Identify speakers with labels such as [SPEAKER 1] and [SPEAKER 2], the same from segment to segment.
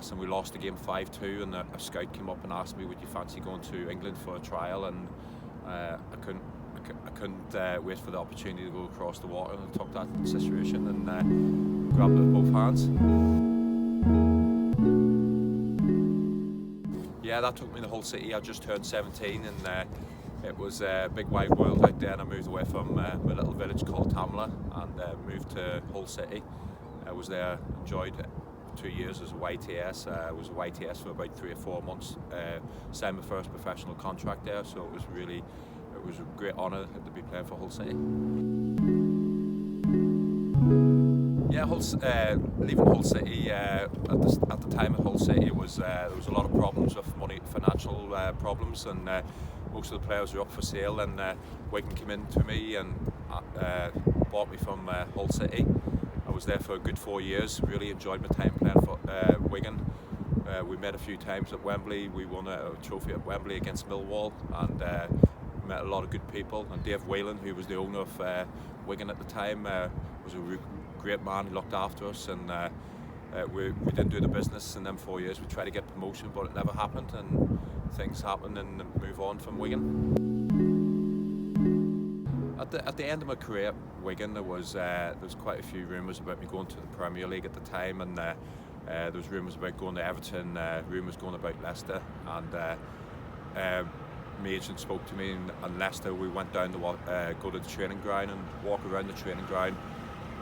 [SPEAKER 1] class, and we lost the game 5-2, and a scout came up and asked me, would you fancy going to England for a trial, and I couldn't wait for the opportunity to go across the water, and I took that situation and grabbed it with both hands. Yeah, that took me the whole city. I just turned 17, and it was a big wide world out there, and I moved away from my little village called Tamla and moved to Hull City. I was there, enjoyed 2 years as a YTS. I was a YTS for about 3 or 4 months. Signed my first professional contract there, so it was a great honour to be playing for Hull City. Yeah, leaving Hull City at the time at Hull City there was a lot of problems with money, financial problems, and most of the players were up for sale. And Wigan came in to me and bought me from Hull City. I was there for a good 4 years. Really enjoyed my time playing for Wigan. We met a few times at Wembley. We won a trophy at Wembley against Millwall, and met a lot of good people. And Dave Whelan, who was the owner of Wigan at the time, was a great man. He looked after us, and we didn't do the business in them 4 years. We tried to get promotion, but it never happened, and things happened and move on from Wigan. At the end of my career at Wigan, there was quite a few rumours about me going to the Premier League at the time, and there was rumours about going to Everton, rumours going about Leicester, and my agent spoke to me, and Leicester, we went down to go to the training ground and walk around the training ground,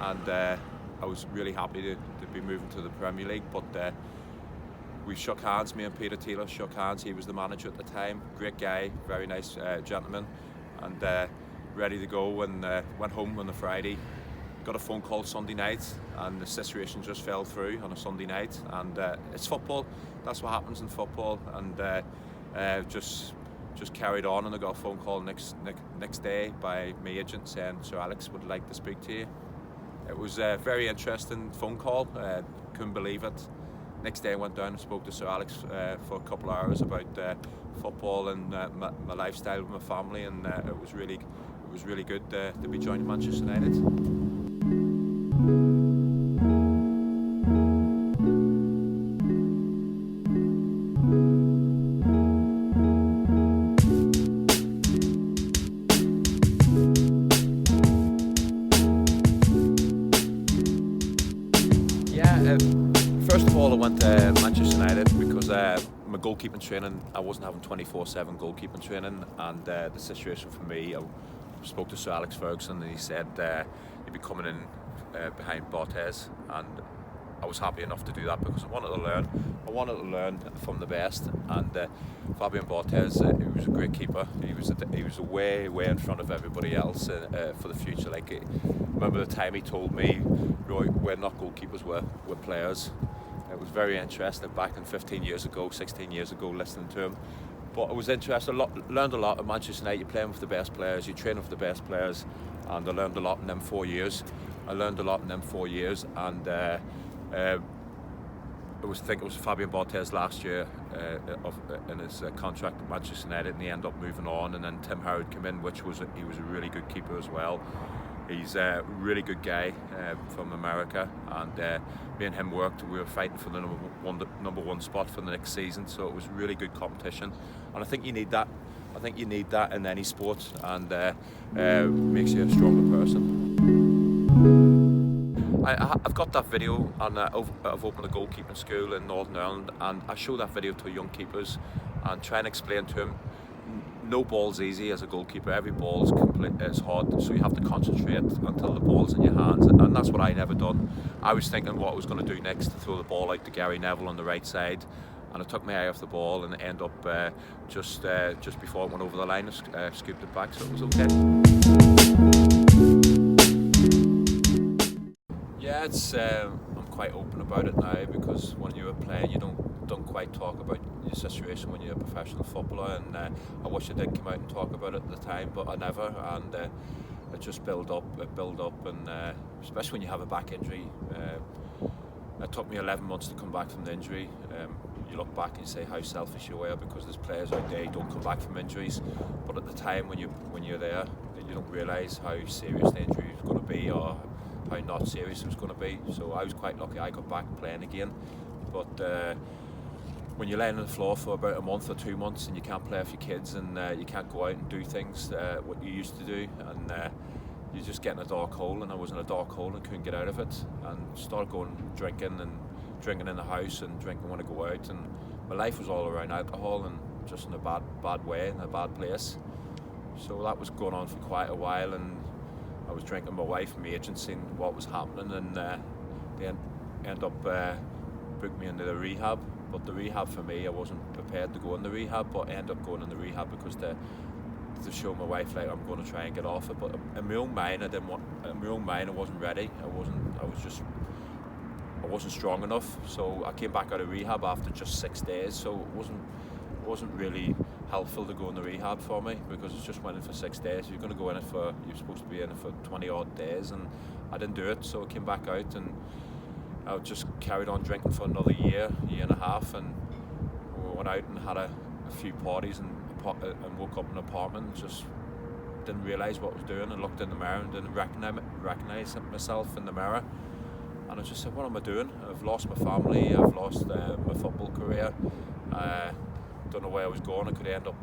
[SPEAKER 1] and I was really happy to be moving to the Premier League. But we shook hands, me and Peter Taylor shook hands. He was the manager at the time, great guy, very nice gentleman, and ready to go, and went home on a Friday. Got a phone call Sunday night, and the situation just fell through on a Sunday night, and it's football, that's what happens in football, and just carried on, and I got a phone call next day by my agent saying Sir Alex would like to speak to you. It was a very interesting phone call, couldn't believe it. Next day I went down and spoke to Sir Alex for a couple of hours about football and my lifestyle with my family, and it was really good to be joining Manchester United. First of all, I went to Manchester United because my goalkeeping training, I wasn't having 24/7 goalkeeping training, and the situation for me, I spoke to Sir Alex Ferguson, and he said he'd be coming in behind Barthez, and I was happy enough to do that because I wanted to learn from the best. And Fabian Barthez, he was a great keeper. He was way in front of everybody else for the future. Like, remember the time he told me, Roy, we're not goalkeepers, we're players. It was very interesting back in 16 years ago, listening to him. But I was interested, learned a lot at Manchester United. You're playing with the best players, you're training with the best players, and I learned a lot in them 4 years. And I think it was Fabian Barthez last year in his contract at Manchester United, and he ended up moving on. And then Tim Howard came in, he was a really good keeper as well. He's a really good guy from America, and me and him worked. We were fighting for the number one spot for the next season, so it was really good competition. And I think you need that. I think you need that in any sport, and makes you a stronger person. I've got that video, and I've opened a goalkeeping school in Northern Ireland, and I show that video to young keepers and try and explain to them, no ball's easy as a goalkeeper. Every ball is hard, so you have to concentrate until the ball's in your hands, and that's what I never done. I was thinking what I was going to do next, to throw the ball out to Gary Neville on the right side, and I took my eye off the ball and ended up just before it went over the line, I scooped it back, so it was okay. Yeah, I'm quite open about it now, because when you're playing, you don't quite talk about your situation when you're a professional footballer, and I wish I did come out and talk about it at the time, but I never, and it just build up, and especially when you have a back injury. It took me 11 months to come back from the injury. You look back and you say how selfish you were, because there's players out there who don't come back from injuries, but at the time when you're there, you don't realise how serious the injury is going to be, or how not serious it was going to be. So I was quite lucky I got back playing again, but when you're laying on the floor for about a month or 2 months and you can't play with your kids and you can't go out and do things what you used to do, and you just get in a dark hole, and I was in a dark hole and couldn't get out of it, and started going drinking in the house and drinking when I go out, and my life was all around alcohol and just in a bad way, in a bad place. So that was going on for quite a while, and I was drinking with my wife and my agent, seeing what was happening, and they end up booking me into the rehab. But the rehab for me, I wasn't prepared to go in the rehab, but I ended up going in the rehab because to show my wife, like, I'm going to try and get off it. But in my own mind, I wasn't ready. I wasn't strong enough. So I came back out of rehab after just 6 days. So it wasn't really helpful to go in the rehab for me, because it just went in for 6 days. You're going to go in it you're supposed to be in it for 20 odd days, and I didn't do it. So I came back out, and I just carried on drinking for another year and a half, and we went out and had a few parties and woke up in an apartment and just didn't realise what I was doing. I looked in the mirror and didn't recognise myself in the mirror, and I just said, what am I doing? I've lost my family, I've lost my football career, don't know where I was going. I could end up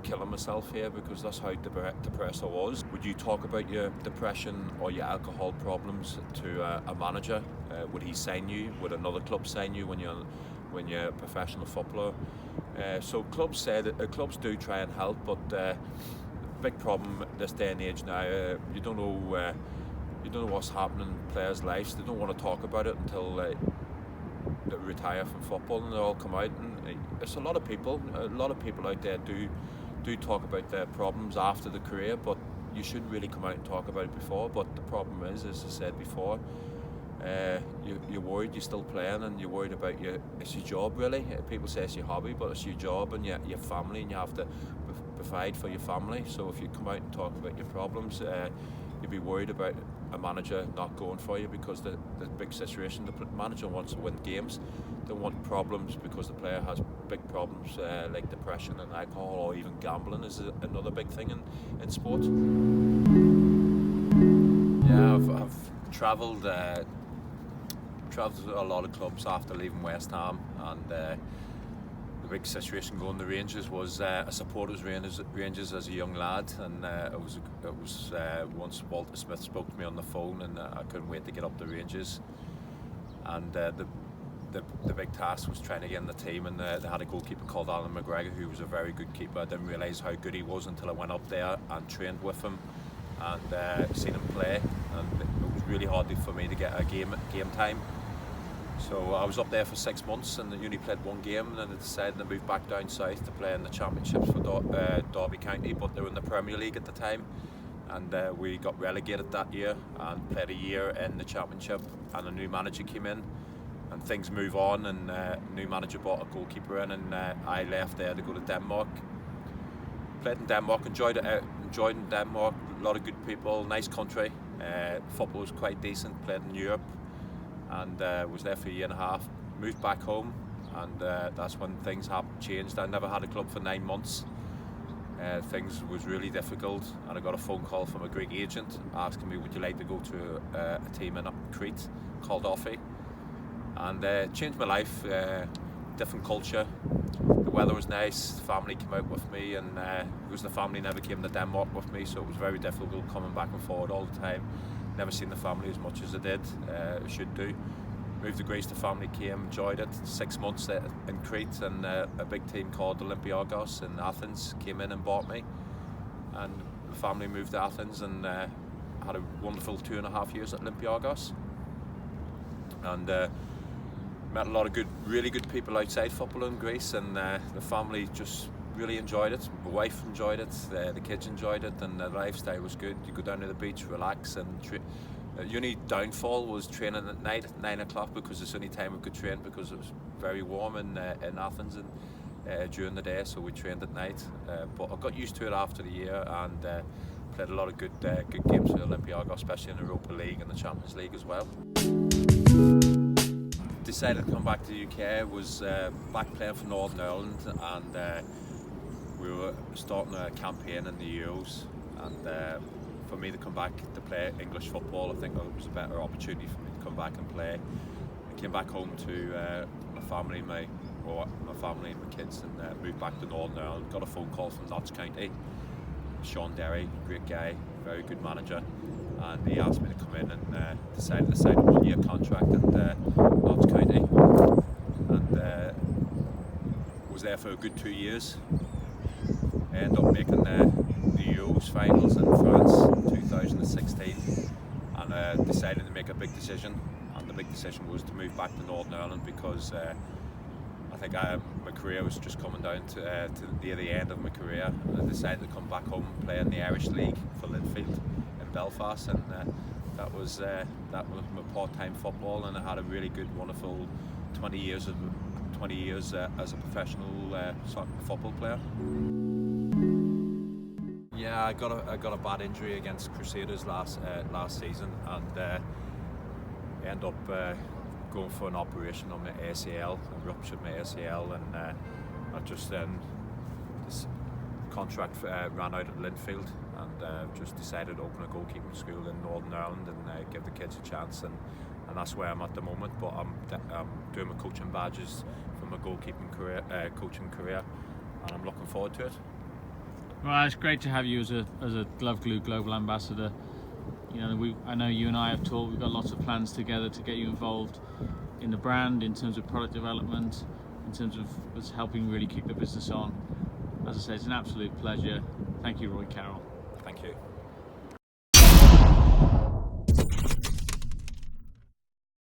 [SPEAKER 1] killing myself here, because that's how depressed I was. Would you talk about your depression or your alcohol problems to a manager? Would he sign you? Would another club sign you when you're a professional footballer? So clubs do try and help, but the big problem this day and age now, you don't know what's happening in players' lives. They don't want to talk about it until they retire from football, and they all come out. And there's a lot of people out there do talk about their problems after the career, but you shouldn't really come out and talk about it before. But the problem is, as I said before, you're worried you're still playing, and you're worried about it's your job, really. People say it's your hobby, but it's your job and your family, and you have to provide for your family. So if you come out and talk about your problems, you'd be worried about a manager not going for you, because the big situation, the manager wants to win games. They want problems because the player has big problems like depression and alcohol, or even gambling is another big thing in sport. Yeah, I've travelled to a lot of clubs after leaving West Ham, and the big situation going to Rangers was I supported Rangers as a young lad, and it was once Walter Smith spoke to me on the phone, and I couldn't wait to get up to Rangers. And the big task was trying to get in the team, and they had a goalkeeper called Alan McGregor, who was a very good keeper. I didn't realise how good he was until I went up there and trained with him and seen him play, and it was really hard for me to get a game time. So I was up there for 6 months, and I only played one game, and then I decided to move back down south to play in the championships for Derby County, but they were in the Premier League at the time, and we got relegated that year and played a year in the championship, and a new manager came in, and things move on, and a new manager brought a goalkeeper in, and I left there to go to Denmark. Played in Denmark, enjoyed in Denmark, a lot of good people, nice country, football was quite decent, played in Europe, and was there for a year and a half, moved back home, and that's when things changed. I never had a club for 9 months. Things was really difficult, and I got a phone call from a Greek agent asking me, would you like to go to a team in Crete called Offi, and changed my life. Different culture, the weather was nice, family came out with me, and because the family never came to Denmark with me, so it was very difficult coming back and forward all the time. Never seen the family as much as I did, should do. Moved to Greece, the family came, enjoyed it. 6 months in Crete, and a big team called Olympiakos in Athens came in and bought me. And the family moved to Athens, and had a wonderful 2.5 years at Olympiakos. And met a lot of really good people outside football in Greece, and the family just really enjoyed it. My wife enjoyed it, the kids enjoyed it, and the lifestyle was good. You go down to the beach, relax, and the only downfall was training at night at 9 o'clock, because it's the only time we could train, because it was very warm in Athens and during the day, so we trained at night. But I got used to it after the year, and played a lot of good games for Olympiakos, especially in the Europa League and the Champions League as well. Decided to come back to the UK, was back playing for Northern Ireland, and we were starting a campaign in the Euros, and for me to come back to play English football, I think it was a better opportunity for me to come back and play. I came back home to my family, my family and my kids, and moved back to Northern Ireland. Got a phone call from Notts County. Sean Derry, great guy, very good manager, and he asked me to come in and decided to sign a 1-year contract at Notts County, and was there for a good 2 years. Ended up making the Euros finals in France in 2016, and decided to make a big decision. And the big decision was to move back to Northern Ireland because I think my career was just coming down to near the end of my career. I decided to come back home and play in the Irish League for Linfield in Belfast, and that was my part-time football, and I had a really good, wonderful 20 years as a professional soccer football player. Yeah, I got a bad injury against Crusaders last season, and ended up going for an operation on my ACL. I ruptured my ACL, and I just this contract ran out at Linfield, and just decided to open a goalkeeping school in Northern Ireland and give the kids a chance, and that's where I'm at the moment. But I'm doing my coaching badges for my goalkeeping career, coaching career, and I'm looking forward to it.
[SPEAKER 2] Well, it's great to have you as a Gloveglu global ambassador. You know, I know you and I have talked. We've got lots of plans together to get you involved in the brand, in terms of product development, in terms of us helping really keep the business on. As I say, it's an absolute pleasure. Thank you, Roy Carroll.
[SPEAKER 1] Thank you.